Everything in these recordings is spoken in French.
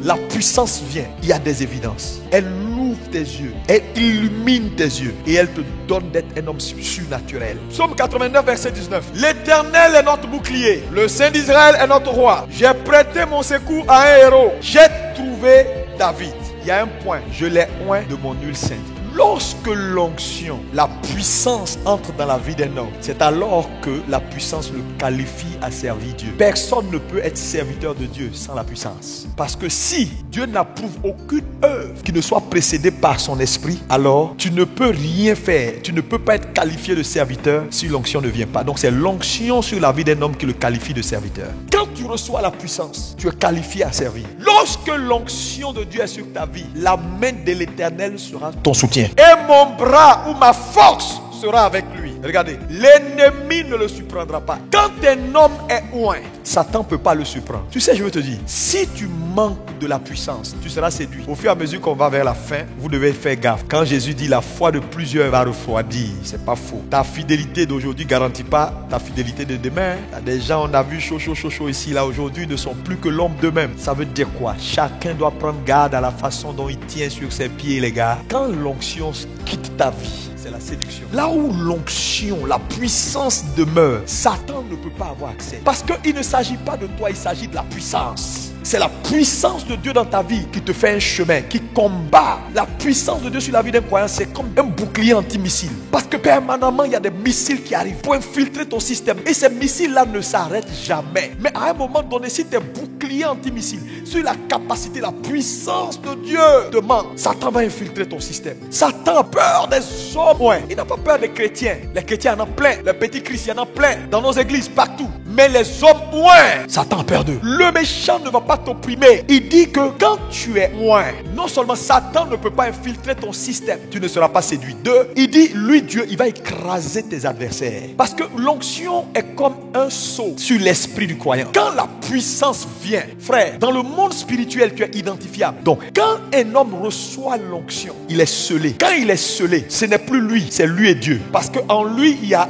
la puissance vient, il y a des évidences. Elle ouvre tes yeux, elle illumine tes yeux et elle te donne d'être un homme surnaturel. Psaume 89, verset 19. L'Éternel est notre bouclier, le Saint d'Israël est notre roi. J'ai prêté mon secours à un héros. J'ai trouvé David. Il y a un point, je l'ai oint de mon huile sainte. Lorsque l'onction, la puissance entre dans la vie d'un homme, c'est alors que la puissance le qualifie à servir Dieu. Personne ne peut être serviteur de Dieu sans la puissance. Parce que si Dieu n'approuve aucune œuvre qui ne soit précédée par son esprit, alors tu ne peux rien faire. Tu ne peux pas être qualifié de serviteur si l'onction ne vient pas. Donc c'est l'onction sur la vie d'un homme qui le qualifie de serviteur. Quand tu reçois la puissance, tu es qualifié à servir. Lorsque l'onction de Dieu est sur ta vie, la main de l'Éternel sera ton soutien. Et mon bras ou ma force sera avec lui. Regardez, l'ennemi ne le surprendra pas. Quand un homme est oint, Satan ne peut pas le surprendre. Tu sais, je veux te dire, si tu manques de la puissance, tu seras séduit. Au fur et à mesure qu'on va vers la fin, vous devez faire gaffe. Quand Jésus dit la foi de plusieurs va refroidir, c'est pas faux. Ta fidélité d'aujourd'hui ne garantit pas ta fidélité de demain. Il y a des gens, on a vu chaud ici, là, aujourd'hui, ne sont plus que l'homme d'eux-mêmes. Ça veut dire quoi? Chacun doit prendre garde à la façon dont il tient sur ses pieds, les gars. Quand l'onction quitte ta vie, c'est la séduction. Là où l'onction, la puissance demeure, Satan ne peut pas avoir accès. Parce qu'il ne s'agit pas de toi, il s'agit de la puissance. C'est la puissance de Dieu dans ta vie qui te fait un chemin, qui combat. La puissance de Dieu sur la vie d'un croyant, c'est comme un bouclier antimissile. Parce que permanemment, il y a des missiles qui arrivent pour infiltrer ton système. Et ces missiles-là ne s'arrêtent jamais. Mais à un moment donné, si tu es bouclier antimissile, sur la capacité, la puissance de Dieu demande, Satan va infiltrer ton système. Satan a peur des hommes. Ouais. Il n'a pas peur des chrétiens. Les chrétiens en ont plein. Les petits chrétiens en ont plein. Dans nos églises, partout. Mais les hommes, ouais, Satan a peur d'eux. Le méchant ne va pas t'opprimer. Il dit que quand tu es ouais, non seulement Satan ne peut pas infiltrer ton système, tu ne seras pas séduit. Deux, il dit, lui Dieu, il va écraser tes adversaires. Parce que l'onction est comme un sceau sur l'esprit du croyant. Quand la puissance vient, frère, dans le monde spirituel, tu es identifiable. Donc, quand un homme reçoit l'onction, il est scellé. Quand il est scellé, ce n'est plus lui, c'est lui et Dieu. Parce qu'en lui, il y a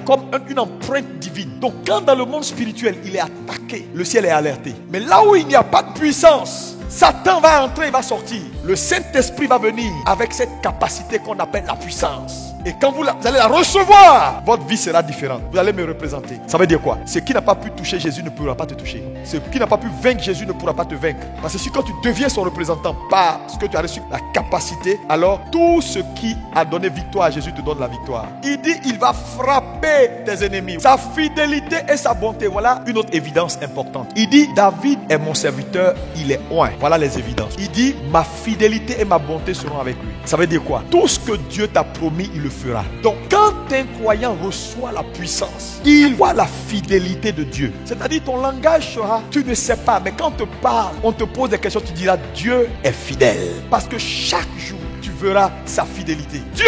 comme une empreinte divine. Donc, quand dans le monde spirituel, il est attaqué, le ciel est alerté. Mais là où il n'y a pas de puissance, Satan va entrer, il va sortir. Le Saint-Esprit va venir avec cette capacité qu'on appelle la puissance. Et quand vous allez la recevoir, votre vie sera différente. Vous allez me représenter. Ça veut dire quoi? Ce qui n'a pas pu toucher Jésus ne pourra pas te toucher. Ce qui n'a pas pu vaincre Jésus ne pourra pas te vaincre. Parce que si quand tu deviens son représentant, parce que tu as reçu la capacité, alors tout ce qui a donné victoire à Jésus te donne la victoire. Il dit, il va frapper tes ennemis. Sa fidélité et sa bonté, voilà une autre évidence importante. Il dit, David est mon serviteur, il est oint. Voilà les évidences. Il dit, ma fidélité et ma bonté seront avec lui. Ça veut dire quoi? Tout ce que Dieu t'a promis, il le fera. Donc quand un croyant reçoit la puissance, il voit la fidélité de Dieu. C'est-à-dire ton langage sera, tu ne sais pas, mais quand on te parle, on te pose des questions, tu diras Dieu est fidèle. Parce que chaque jour, tu verras sa fidélité. Dieu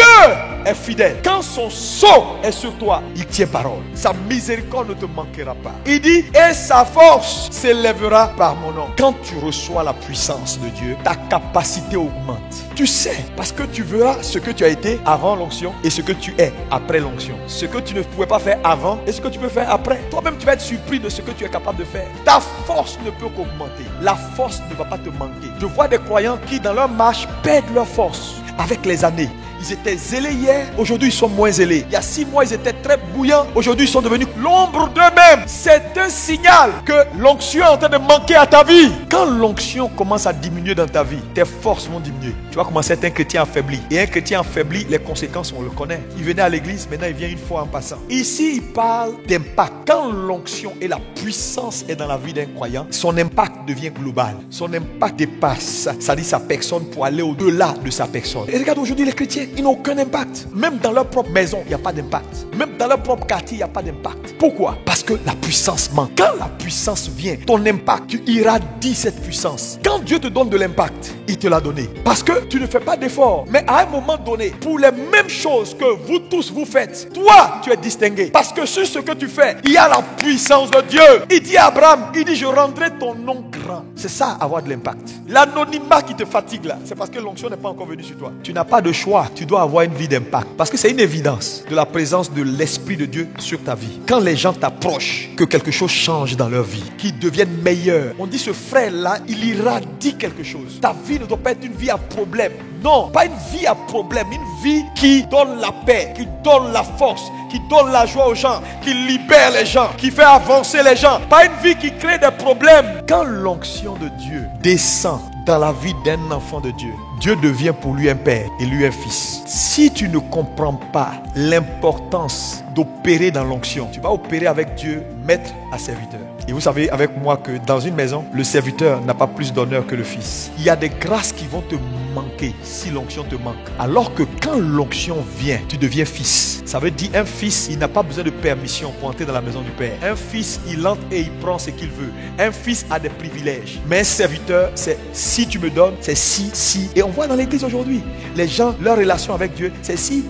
est fidèle. Quand son sceau est sur toi, il tient parole. Sa miséricorde ne te manquera pas. Il dit, et sa force s'élèvera par mon nom. Quand tu reçois la puissance de Dieu, ta capacité augmente. Tu sais, parce que tu verras ce que tu as été avant l'onction et ce que tu es après l'onction. Ce que tu ne pouvais pas faire avant et ce que tu peux faire après. Toi-même, tu vas être surpris de ce que tu es capable de faire. Ta force ne peut qu'augmenter. La force ne va pas te manquer. Je vois des croyants qui, dans leur marche, perdent leur force avec les années. Ils étaient zélés hier, aujourd'hui ils sont moins zélés. Il y a 6 mois ils étaient très bouillants, aujourd'hui ils sont devenus l'ombre d'eux-mêmes. C'est un signal que l'onction est en train de manquer à ta vie. Quand l'onction commence à diminuer dans ta vie, tes forces vont diminuer. Tu vas commencer à être un chrétien affaibli. Et un chrétien affaibli, les conséquences on le connaît. Il venait à l'église, maintenant il vient une fois en passant. Ici il parle d'impact. Quand l'onction et la puissance est dans la vie d'un croyant, son impact devient global. Son impact dépasse, ça dit sa personne pour aller au-delà de sa personne. Et regarde aujourd'hui les chrétiens, ils n'ont aucun impact. Même dans leur propre maison, il n'y a pas d'impact. Même dans leur propre quartier, il n'y a pas d'impact. Pourquoi? Parce que la puissance manque. Quand la puissance vient, ton impact, tu irradies cette puissance. Quand Dieu te donne de l'impact, il te l'a donné. Parce que tu ne fais pas d'effort. Mais à un moment donné, pour les mêmes choses que vous tous vous faites, toi, tu es distingué. Parce que sur ce que tu fais, il y a la puissance de Dieu. Il dit à Abraham, il dit, je rendrai ton nom grand. C'est ça, avoir de l'impact. L'anonymat qui te fatigue là, c'est parce que l'onction n'est pas encore venue sur toi. Tu n'as pas de choix, tu dois avoir une vie d'impact. Parce que c'est une évidence de la présence de l'Esprit de Dieu sur ta vie. Quand les gens t'approchent, que quelque chose change dans leur vie, qu'ils deviennent meilleurs. On dit ce frère-là, il irradie quelque chose. Ta vie ne doit pas être une vie à problème. Non, pas une vie à problème, une vie qui donne la paix, qui donne la force, qui donne la joie aux gens, qui libère les gens, qui fait avancer les gens. Pas une vie qui crée des problèmes. Quand l'onction de Dieu descend dans la vie d'un enfant de Dieu, Dieu devient pour lui un père et lui un fils. Si tu ne comprends pas l'importance d'opérer dans l'onction, tu vas opérer avec Dieu, maître à serviteur. Et vous savez avec moi que dans une maison, le serviteur n'a pas plus d'honneur que le fils. Il y a des grâces qui vont te manquer si l'onction te manque. Alors que quand l'onction vient, tu deviens fils. Ça veut dire un fils, il n'a pas besoin de permission pour entrer dans la maison du père. Un fils, il entre et il prend ce qu'il veut. Un fils a des privilèges. Mais un serviteur, c'est si tu me donnes, c'est si. Et on voit dans l'église aujourd'hui, les gens, leur relation avec Dieu, c'est si.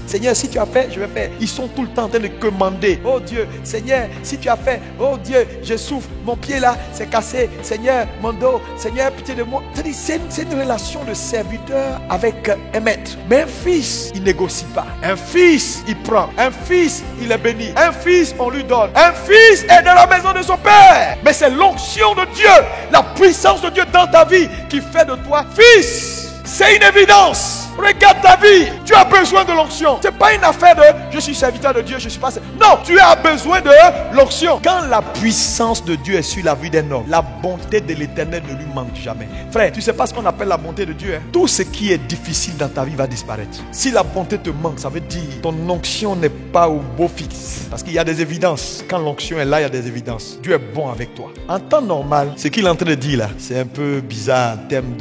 Seigneur, si tu as fait, je vais faire. Ils sont tout le temps en train de commander. Oh Dieu, Seigneur, si tu as fait, oh Dieu, je souffre, mon pied là, c'est cassé. Seigneur, mon dos, Seigneur, pitié de moi. C'est une relation de serviteur avec un maître. Mais un fils, il négocie pas. Un fils, il prend. Un fils, il est béni. Un fils, on lui donne. Un fils est dans la maison de son père. Mais c'est l'onction de Dieu, la puissance de Dieu dans ta vie qui fait de toi fils. C'est une évidence. Regarde ta vie. Tu as besoin de l'onction. Ce n'est pas une affaire de je suis serviteur de Dieu, je suis pas. Non, tu as besoin de l'onction. Quand la puissance de Dieu est sur la vie d'un homme, la bonté de l'Éternel ne lui manque jamais. Frère, tu ne sais pas ce qu'on appelle la bonté de Dieu. Tout ce qui est difficile dans ta vie va disparaître. Si la bonté te manque, ça veut dire ton onction n'est pas au beau fixe. Parce qu'il y a des évidences. Quand l'onction est là, il y a des évidences. Dieu est bon avec toi. En temps normal, ce qu'il est en train de dire là, c'est un peu bizarre en termes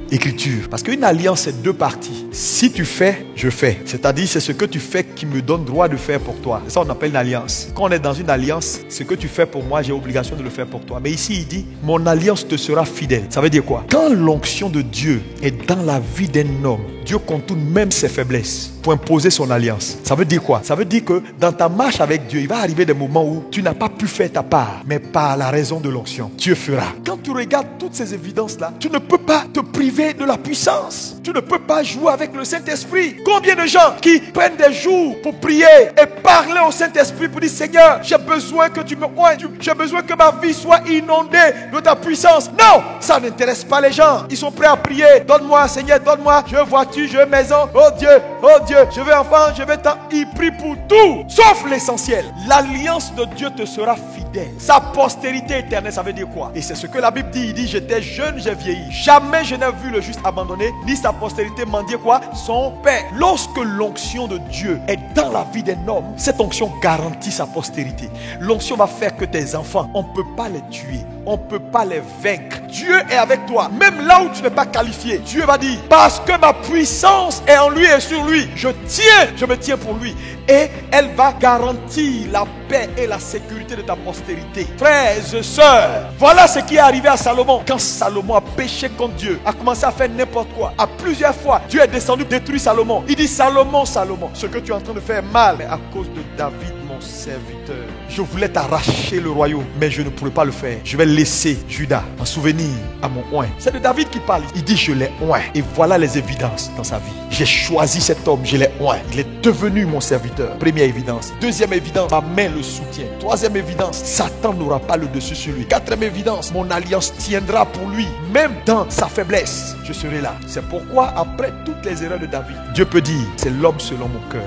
d'écriture. Parce qu'une alliance, c'est deux parties. Si tu fais, je fais. C'est-à-dire, c'est ce que tu fais qui me donne droit de faire pour toi. C'est ça qu'on appelle une alliance. Quand on est dans une alliance, ce que tu fais pour moi, j'ai obligation de le faire pour toi. Mais ici, il dit, mon alliance te sera fidèle. Ça veut dire quoi? Quand l'onction de Dieu est dans la vie d'un homme, Dieu contourne même ses faiblesses pour imposer son alliance. Ça veut dire quoi? Ça veut dire que dans ta marche avec Dieu, il va arriver des moments où tu n'as pas pu faire ta part, mais par la raison de l'onction, Dieu fera. Quand tu regardes toutes ces évidences-là, tu ne peux pas te priver de la puissance. Tu ne peux pas jouer avec le Saint-Esprit. Combien de gens qui prennent des jours pour prier et parler au Saint-Esprit pour dire Seigneur, j'ai besoin que tu me oignes, j'ai besoin que ma vie soit inondée de ta puissance. Non, ça n'intéresse pas les gens. Ils sont prêts à prier. Donne-moi, Seigneur, donne-moi. Je veux voiture, je veux maison. Oh Dieu, je veux enfant, je veux tant. Il prie pour tout, sauf l'essentiel. L'alliance de Dieu te sera fidèle. Sa postérité éternelle, ça veut dire quoi? Et c'est ce que la Bible dit. Il dit, j'étais jeune, j'ai vieilli. Jamais je n'ai vu le juste abandonné, ni sa postérité mendier quoi? Son père. Lorsque l'onction de Dieu est dans la vie d'un homme, cette onction garantit sa postérité. L'onction va faire que tes enfants, on ne peut pas les tuer. On ne peut pas les vaincre. Dieu est avec toi. Même là où tu n'es pas qualifié, Dieu va dire, parce que ma puissance est en lui et sur lui, je me tiens pour lui. Et elle va garantir la paix et la sécurité de ta postérité. Frères et sœurs, voilà ce qui est arrivé à Salomon. Quand Salomon a péché contre Dieu, a commencé à faire n'importe quoi. À plusieurs fois, Dieu est descendu détruire Salomon. Il dit, Salomon, ce que tu es en train de faire est mal. Mais à cause de David, mon serviteur, je voulais t'arracher le royaume, mais je ne pourrais pas le faire. Je vais laisser Judas en souvenir à mon oint. C'est de David qui parle. Il dit, je l'ai oint. Et voilà les évidences dans sa vie. J'ai choisi cet homme, je l'ai oint. Il est devenu mon serviteur. Première évidence. Deuxième évidence, ma main le soutient. Troisième évidence, Satan n'aura pas le dessus sur lui. Quatrième évidence, mon alliance tiendra pour lui. Même dans sa faiblesse, je serai là. C'est pourquoi, après toutes les erreurs de David, Dieu peut dire, c'est l'homme selon mon cœur.